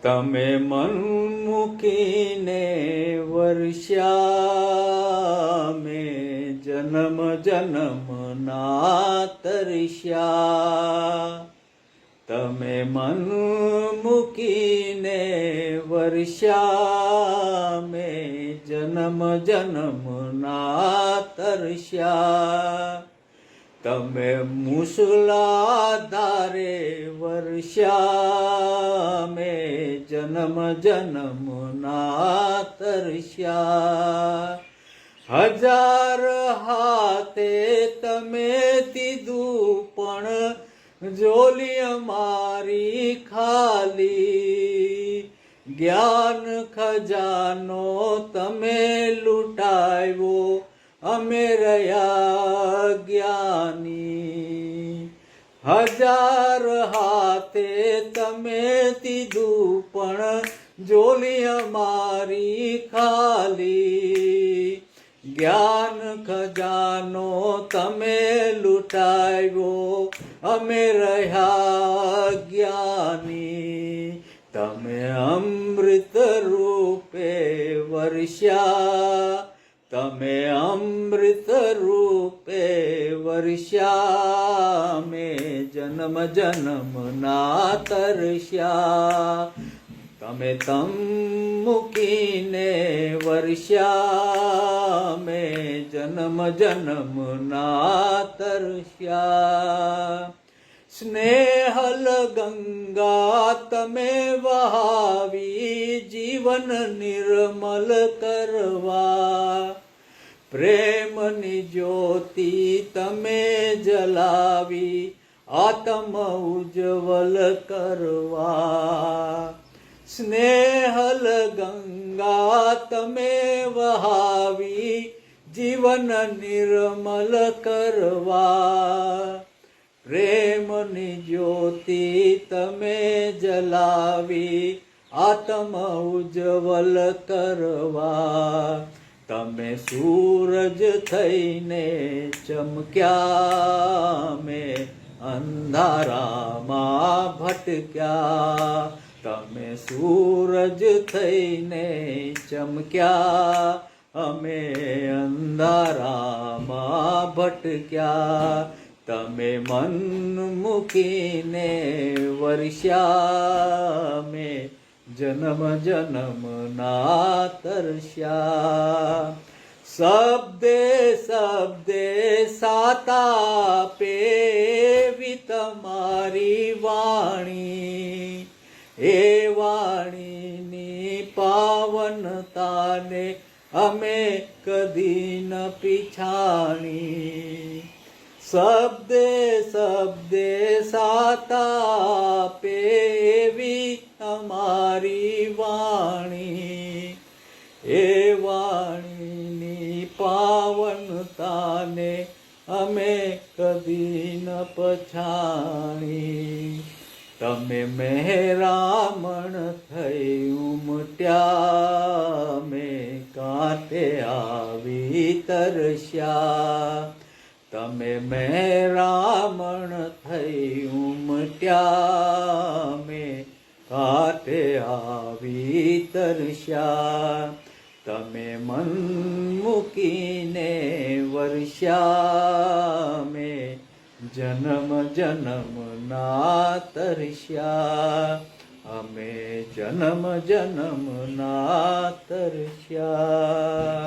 તમે મન મૂકીને વર્ષ્યા મેં જન્મ જન્મ ના તરસ્યા. તમે મન મૂકીને વર્ષ્યા મેં જન્મ જન્મ ના તરસ્યા. તમે મુસલાધારે વર્ષ્યા મેં જન્મ જન્મ ના તરસ્યા. હજાર હાથે તમે દીધું પણ જોલી અમારી ખાલી. જ્ઞાન ખજાનો તમે લૂંટાવ્યો અમે રહ્યા જ્ઞાની. હજાર હાથે તમે દીધું પણ જોલી અમારી ખાલી. જ્ઞાન ખજાનો તમે લૂંટાવ્યો અમે રહ્યા જ્ઞાની. તમે અમૃત રૂપે વર્ષ્યા તમે અમૃત રૂપે વર્ષ્યા મેં જન્મ જન્મ ના તરસ્યા. તમે તમ મૂકીને વર્ષ્યા મેં જન્મ જન્મ ના તરસ્યા. સ્નેહલ ગંગા તમે વહાવી જીવન નિર્મલ કરવા. પ્રેમની જ્યોતિ તમે જલાવી આત્મ ઉજ્જવલ કરવા. સ્નેહલ ગંગા તમે વહાવી જીવન નિર્મલ કરવા. પ્રેમની જ્યોતિ તમે જલાવી આત્મ ઉજ્જવલ કરવા. તમે સૂરજ થઈને ચમક્યા મેં અંધારામાં ભટક્યા. તમે સૂરજ થઈને ચમક્યા અમે અંધારામાં ભટક્યા. તમે મન મૂકીને વર્ષ્યા મેં જન્મ જન્મ ના તરસ્યા. શબ્દે શબ્દે સાતા પેવી તમારી વાણી. એ વાણીની પાવનતાને અમે કદી ન પીછાણી. શબ્દે શબ્દે સાતા પેવી અમારી વાણી. એ વાણીની પાવનતાને અમે કદી ન પછાણી. તમે મહેરામણ થઈ ઉમટ્યા મેં કાંઠે આવી તરસ્યા. તમે મહેરામણ થઈ ઉમટ્યા મેં કાંઠે આવી તરસ્યા. તમે મન મૂકીને વર્ષ્યા મેં જન્મ જન્મ ના તરસ્યા. અમે જન્મ જન્મ ના તરસ્યા.